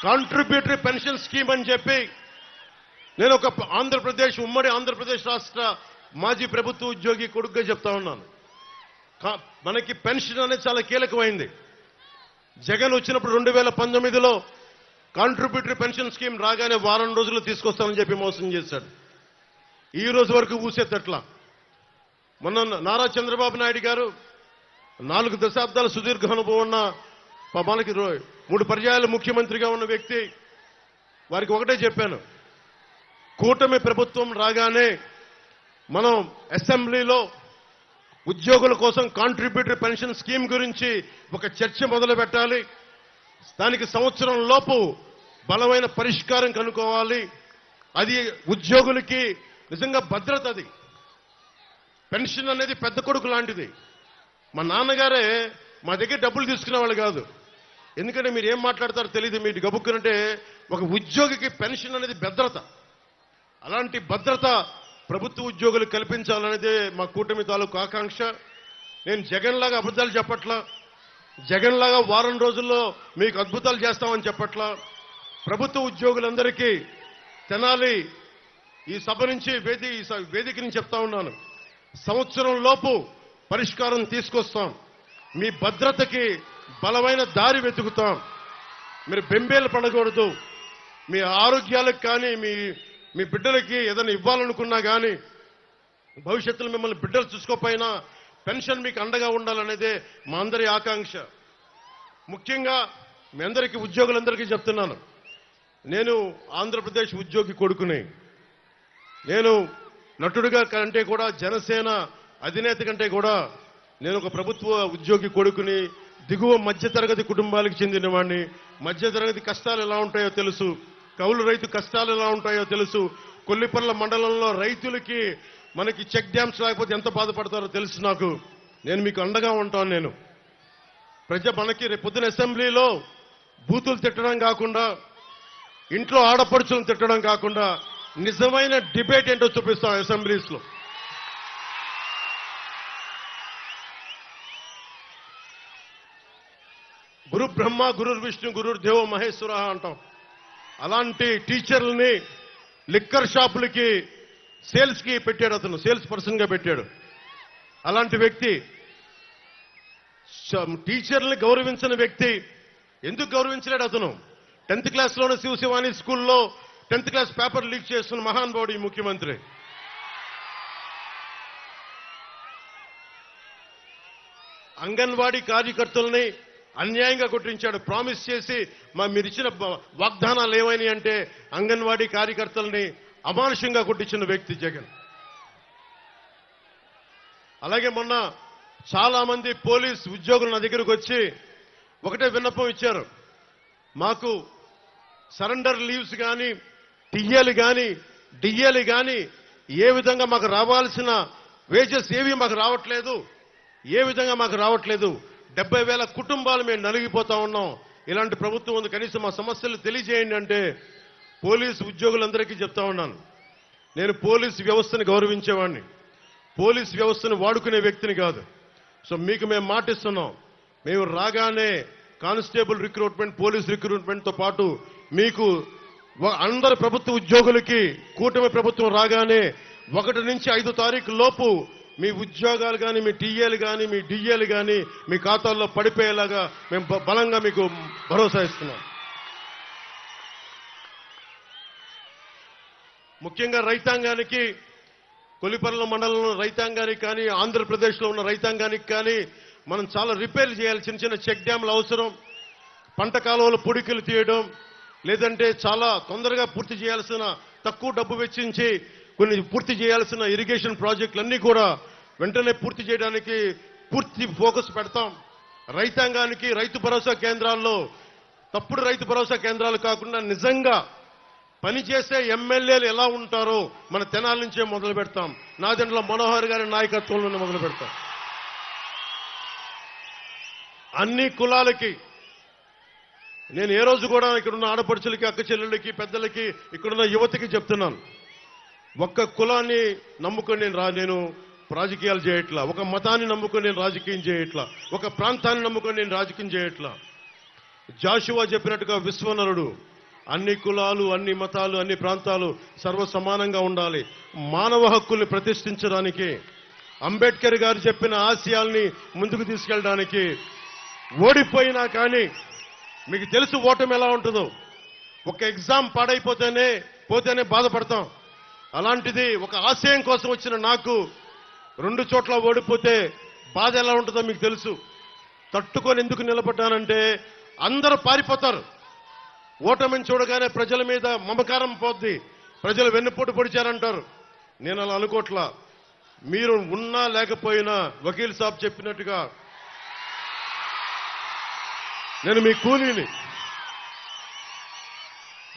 Contributory pension scheme అని చెప్పి నేను ఒక ఉమ్మడి ఆంధ్రప్రదేశ్ రాష్ట్ర మాజీ ప్రభుత్వ ఉద్యోగి కొడుకుగా చెప్తా ఉన్నాను. మనకి పెన్షన్ అనేది చాలా కీలకమైంది. జగన్ వచ్చినప్పుడు 2019లో కాంట్రిబ్యూటరీ పెన్షన్ స్కీమ్ రాగానే వారం రోజుల్లో తీసుకొస్తామని చెప్పి మోసం చేశాడు. ఈ రోజు వరకు ఊసేతట్ల. మొన్న నారా చంద్రబాబు నాయుడు గారు 4 దశాబ్దాల సుదీర్ఘ అనుభవం ఉన్న మనకి 3 పర్యాయాలు ముఖ్యమంత్రిగా ఉన్న వ్యక్తి, వారికి ఒకటే చెప్పాను, కూటమి ప్రభుత్వం రాగానే మనం అసెంబ్లీలో ఉద్యోగుల కోసం కాంట్రిబ్యూటరీ పెన్షన్ స్కీమ్ గురించి ఒక చర్చ మొదలు పెట్టాలి. దానికి సంవత్సరం లోపు బలమైన పరిష్కారం కనుక్కోవాలి. అది ఉద్యోగులకి నిజంగా భద్రత. అది పెన్షన్ అనేది పెద్ద కొడుకు లాంటిది. మా నాన్నగారే మా దగ్గర డబ్బులు తీసుకునే వాళ్ళు కాదు. ఎందుకంటే మీరు ఏం మాట్లాడతారో తెలియదు, మీరు గబుక్కునంటే ఒక ఉద్యోగికి పెన్షన్ అనేది భద్రత. అలాంటి భద్రత ప్రభుత్వ ఉద్యోగులు కల్పించాలనేదే మా కూటమి తాలూకు ఆకాంక్ష. నేను జగన్ లాగా అబద్ధాలు చెప్పట్లా, జగన్ లాగా వారం రోజుల్లో మీకు అద్భుతాలు చేస్తామని చెప్పట్లా. ప్రభుత్వ ఉద్యోగులందరికీ తెనాలి ఈ సభ నుంచి వేదిక నుంచి చెప్తా ఉన్నాను, సంవత్సరం లోపు పరిష్కారం తీసుకొస్తాం. మీ భద్రతకి బలమైన దారి వెతుకుతాం. మీరు బెంబేలు పడకూడదు. మీ ఆరోగ్యాలకు కానీ మీ బిడ్డలకి ఏదైనా ఇవ్వాలనుకున్నా కానీ భవిష్యత్తులో మిమ్మల్ని బిడ్డలు చూసుకోకపోయినా పెన్షన్ మీకు అండగా ఉండాలనేదే మా అందరి ఆకాంక్ష. ముఖ్యంగా మీ అందరికీ ఉద్యోగులందరికీ చెప్తున్నాను, నేను ఆంధ్రప్రదేశ్ ఉద్యోగి కొడుకుని. నేను నటుడిగా కంటే కూడా, జనసేన అధినేత కంటే కూడా నేను ఒక ప్రభుత్వ ఉద్యోగి కొడుకుని. దిగువ మధ్యతరగతి కుటుంబాలకు చెందిన వాడిని. మధ్యతరగతి కష్టాలు ఎలా ఉంటాయో తెలుసు, కౌలు రైతు కష్టాలు ఎలా ఉంటాయో తెలుసు. కొల్లిపర్ల మండలంలో రైతులకి మనకి చెక్ డ్యామ్స్ లేకపోతే ఎంత బాధపడతారో తెలుసు నాకు. నేను మీకు అండగా ఉంటాను. మనకి రేపు పొద్దున అసెంబ్లీలో బూతులు తిట్టడం కాకుండా, ఇంట్లో ఆడపడుచులను తిట్టడం కాకుండా నిజమైన డిబేట్ ఏంటో చూపిస్తాం అసెంబ్లీస్ లో. గురు బ్రహ్మ గురు విష్ణు గురు దేవో మహేశ్వర అంటాం. అలాంటి టీచర్లని లిక్కర్ షాపులకి సేల్స్ కి పెట్టాడు. అతను సేల్స్ పర్సన్ గా పెట్టాడు. అలాంటి వ్యక్తి, టీచర్ని గౌరవించిన వ్యక్తి. ఎందుకు గౌరవించలేడు అతను? 10th క్లాస్లోనే శివశివాని స్కూల్లో 10th క్లాస్ పేపర్ లీక్ చేస్తున్న మహానుభావుడు ఈ ముఖ్యమంత్రి. అంగన్వాడీ కార్యకర్తల్ని అన్యాయంగా కొట్టించాడు. ప్రామిస్ చేసి మీరు ఇచ్చిన వాగ్దానాలు ఏమైనాయి అంటే అంగన్వాడీ కార్యకర్తల్ని అమానుషంగా కొట్టించిన వ్యక్తి జగన్. అలాగే మొన్న చాలా మంది పోలీస్ ఉద్యోగులు నా దగ్గరకు వచ్చి ఒకటే విన్నపం ఇచ్చారు, మాకు సరెండర్ లీవ్స్ కానీ, టీఏలు కానీ, డిఏలు కానీ ఏ విధంగా మాకు రావాల్సిన వేజెస్ ఏవి మాకు రావట్లేదు, ఏ విధంగా మాకు రావట్లేదు. 70,000 కుటుంబాలు మేము నలిగిపోతా ఉన్నాం. ఇలాంటి ప్రభుత్వం ఉంది, కనీసం మా సమస్యలు తెలియజేయండి అంటే పోలీసు ఉద్యోగులందరికీ చెప్తా ఉన్నాను, నేను పోలీసు వ్యవస్థను గౌరవించేవాడిని, పోలీసు వ్యవస్థను వాడుకునే వ్యక్తిని కాదు. సో మీకు మేము మాటిస్తున్నాం, మేము రాగానే కానిస్టేబుల్ రిక్రూట్మెంట్, పోలీస్ రిక్రూట్మెంట్తో పాటు మీకు అందరు ప్రభుత్వ ఉద్యోగులకి కూటమి ప్రభుత్వం రాగానే 1 నుంచి 5 తారీఖు లోపు మీ ఉద్యోగాలు కానీ, మీ టీఏలు కానీ, మీ డిఏలు కానీ మీ ఖాతాల్లో పడిపోయేలాగా మేము బలంగా మీకు భరోసా ఇస్తున్నాం. ముఖ్యంగా రైతాంగానికి, కొల్లిపర్ల మండలంలో రైతాంగానికి కానీ, ఆంధ్రప్రదేశ్లో ఉన్న రైతాంగానికి కానీ మనం చాలా రిపేర్లు చేయాలి. చిన్న చిన్న చెక్ డ్యామ్లు అవసరం. పంట కాలువలు పొడికలు తీయడం, లేదంటే చాలా తొందరగా పూర్తి చేయాల్సిన, తక్కువ డబ్బు వెచ్చించి కొన్ని పూర్తి చేయాల్సిన ఇరిగేషన్ ప్రాజెక్టులన్నీ కూడా వెంటనే పూర్తి చేయడానికి పూర్తి ఫోకస్ పెడతాం. రైతాంగానికి రైతు భరోసా కేంద్రాల్లో తప్పుడు రైతు భరోసా కేంద్రాలు కాకుండా నిజంగా పనిచేసే ఎమ్మెల్యేలు ఎలా ఉంటారో మన తెనాల నుంచే మొదలు పెడతాం. నాదెండ్ల మనోహర్ గారి నాయకత్వంలోనే మొదలు పెడతాం. అన్ని కులాలకి నేను ఏ రోజు కూడా ఇక్కడున్న ఆడపడుచులకి, అక్క చెల్లెళ్ళకి, పెద్దలకి, ఇక్కడున్న యువతకి చెప్తున్నాను, ఒక్క కులాన్ని నమ్ముకొని నేను రాజకీయాలు చేయట్లా, ఒక మతాన్ని నమ్ముకొని నేను రాజకీయం చేయట్లా, ఒక ప్రాంతాన్ని నమ్ముకొని నేను రాజకీయం చేయట్లా. జాషువా చెప్పినట్టుగా విశ్వనరుడు అన్ని కులాలు, అన్ని మతాలు, అన్ని ప్రాంతాలు సర్వసమానంగా ఉండాలి. మానవ హక్కుల్ని ప్రతిష్ఠించడానికి, అంబేద్కర్ గారు చెప్పిన ఆశయాల్ని ముందుకు తీసుకెళ్ళడానికి, ఓడిపోయినా కానీ మీకు తెలుసు ఓటమి ఎలా ఉంటుందో. ఒక ఎగ్జామ్ పోతేనే బాధపడతాం. అలాంటిది ఒక ఆశయం కోసం వచ్చిన నాకు 2 చోట్ల ఓడిపోతే బాధ ఎలా ఉంటుందో మీకు తెలుసు. తట్టుకొని ఎందుకు నిలబడ్డానంటే అందరూ పారిపోతారు. ఓటమిని చూడగానే ప్రజల మీద మమకారం పోద్ది, ప్రజలు వెన్నుపోటు పొడిచారంటారు. నేను అలా అనుకోట్లా. మీరు ఉన్నా లేకపోయినా వకీల్ సాబ్ చెప్పినట్టుగా నేను మీ కూలీని.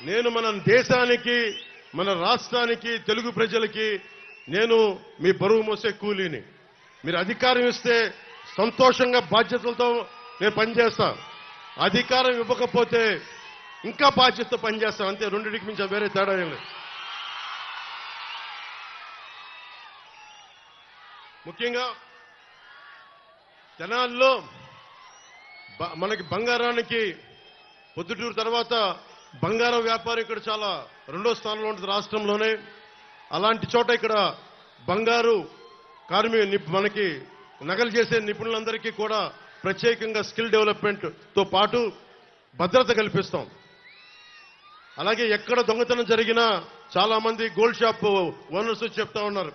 నేను మన దేశానికి, మన రాష్ట్రానికి, తెలుగు ప్రజలకి నేను మీ బరువు మోసే కూలీని. మీరు అధికారం ఇస్తే సంతోషంగా బాధ్యతలతో నేను పనిచేస్తా. అధికారం ఇవ్వకపోతే ఇంకా బాధ్యతతో పనిచేస్తాను. అంతే, రెండింటికి మించి వేరే తేడా ఏం లేదు. ముఖ్యంగా తెనాలిలో మనకి బంగారానికి పొద్దుటూరు తర్వాత బంగారం వ్యాపారం ఇక్కడ చాలా 2వ స్థానంలో ఉంటుంది రాష్ట్రంలోనే. అలాంటి చోట ఇక్కడ బంగారు మనకి నగలు చేసే నిపుణులందరికీ కూడా ప్రత్యేకంగా స్కిల్ డెవలప్మెంట్తో పాటు భద్రత కల్పిస్తాం. అలాగే ఎక్కడ దొంగతనం జరిగినా చాలా మంది గోల్డ్ షాప్ ఓనర్స్ చెప్తా ఉన్నారు.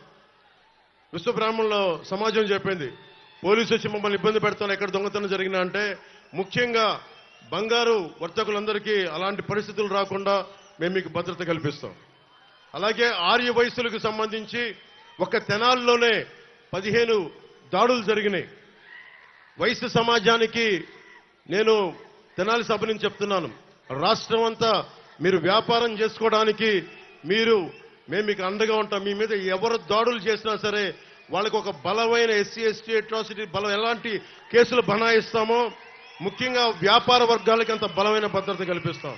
విశ్వబ్రాహ్మణుల సమాజం చెప్పింది, పోలీసు వచ్చి మమ్మల్ని ఇబ్బంది పెడతాను ఎక్కడ దొంగతనం జరిగినా అంటే. ముఖ్యంగా బంగారు వర్తకులందరికీ అలాంటి పరిస్థితులు రాకుండా మేము మీకు భద్రత కల్పిస్తాం. అలాగే ఆర్య వయసులకు సంబంధించి ఒక తెనాల్లోనే 15 దాడులు జరిగినాయి. వయసు సమాజానికి నేను తెనాలి సభ నుంచి చెప్తున్నాను, రాష్ట్రం అంతా మీరు వ్యాపారం చేసుకోవడానికి మేము మీకు అండగా ఉంటాం. మీ మీద ఎవరు దాడులు చేసినా సరే వాళ్ళకి ఒక బలమైన ఎస్సీ ఎస్టీ అట్రాసిటీ ఎలాంటి కేసులు బనాయిస్తామో ముఖ్యంగా వ్యాపార వర్గాలకి అంత బలమైన భద్రత కల్పిస్తాం.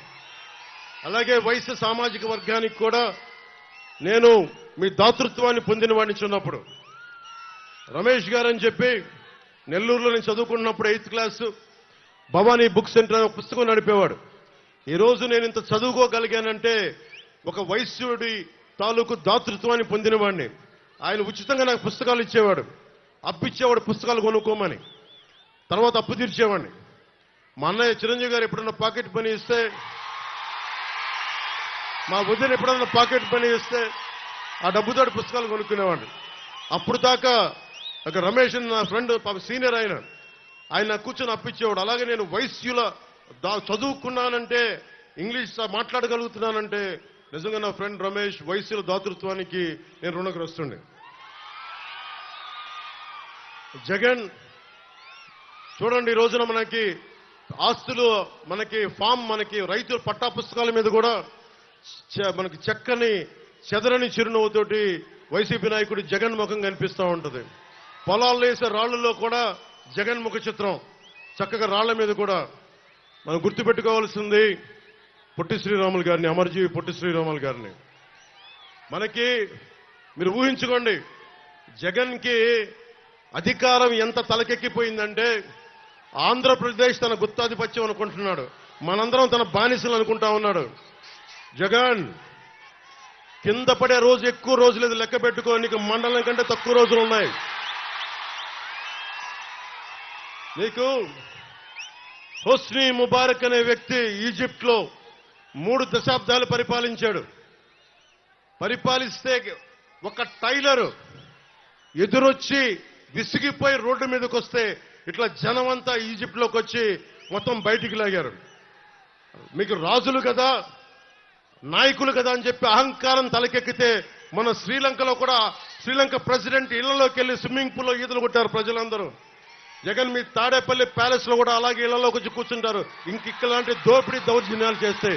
అలాగే వయసు సామాజిక వర్గానికి కూడా నేను మీ దాతృత్వాన్ని పొందిన వాడిని చిన్నప్పుడు. రమేష్ గారు అని చెప్పి నెల్లూరులో నేను చదువుకున్నప్పుడు 8th class Bhavani book centre అనే పుస్తకం నడిపేవాడు. ఈరోజు నేను ఇంత చదువుకోగలిగానంటే ఒక వైశ్యుడి తాలూకు దాతృత్వాన్ని పొందినవాడిని. ఆయన ఉచితంగా నాకు పుస్తకాలు ఇచ్చేవాడు, అప్పిచ్చేవాడు పుస్తకాలు కొనుక్కోమని. తర్వాత అప్పు తీర్చేవాడిని. మా అన్నయ్య చిరంజీవి గారు ఎప్పుడన్నా పాకెట్ పని ఇస్తే, మా వదిన ఎప్పుడన్నా పాకెట్ పని ఇస్తే ఆ డబ్బుతోటి పుస్తకాలు కొనుక్కునేవాడిని. అప్పుడు దాకా ఒక రమేష్ నా ఫ్రెండ్ సీనియర్ ఆయన కూర్చొని అప్పిచ్చేవాడు. అలాగే నేను వైశ్యుల చదువుకున్నానంటే, ఇంగ్లీష్ మాట్లాడగలుగుతున్నానంటే నిజంగా నా ఫ్రెండ్ రమేష్ వైశ్యుల దాతృత్వానికి నేను రుణగ్రస్తుండే. జగన్ చూడండి, ఈ రోజున మనకి ఆస్తులు, మనకి ఫామ్, మనకి రైతుల పట్టా పుస్తకాల మీద కూడా మనకి చక్కని చెదరని చిరునవ్వుతోటి వైసీపీ నాయకుడి జగన్ ముఖం కనిపిస్తూ ఉంటుంది. పొలాల్లో వేసే రాళ్లలో కూడా జగన్ ముఖ చిత్రం చక్కగా రాళ్ల మీద కూడా. మనం గుర్తుపెట్టుకోవాల్సింది పొట్టి శ్రీరాములు గారిని, అమరజీవి పొట్టి శ్రీరాములు గారిని. మనకి మీరు ఊహించుకోండి, జగన్కి అధికారం ఎంత తలకెక్కిపోయిందంటే ఆంధ్రప్రదేశ్ తన గుత్తాధిపత్యం అనుకుంటున్నాడు, మనందరం తన బానిసలు అనుకుంటా ఉన్నాడు. జగన్ కింద పడే రోజు ఎక్కువ రోజు లేదు, లెక్క పెట్టుకో, నీకు మండలం కంటే తక్కువ రోజులు ఉన్నాయి. నీకు హోస్ని ముబారక్ అనే వ్యక్తి ఈజిప్ట్ లో 3 దశాబ్దాలు పరిపాలించాడు. పరిపాలిస్తే ఒక టైలర్ ఎదురొచ్చి విసిగిపోయి రోడ్డు మీదకి వస్తే ఇట్లా జనం అంతా ఈజిప్ట్ లోకి వచ్చి మొత్తం బయటికి లాగారు. మీకు రాజులు కదా, నాయకులు కదా అని చెప్పి అహంకారం తలకెక్కితే మన శ్రీలంకలో కూడా శ్రీలంక ప్రెసిడెంట్ ఇళ్లలోకి వెళ్లి స్విమ్మింగ్ పూల్లో ఈతలు కొట్టారు ప్రజలందరూ. జగన్ మీ తాడేపల్లి ప్యాలెస్ లో కూడా అలాగే ఇళ్లలోకి వచ్చి కూర్చుంటారు. ఇంకిలాంటి దోపిడీ దౌర్జన్యాలు చేస్తే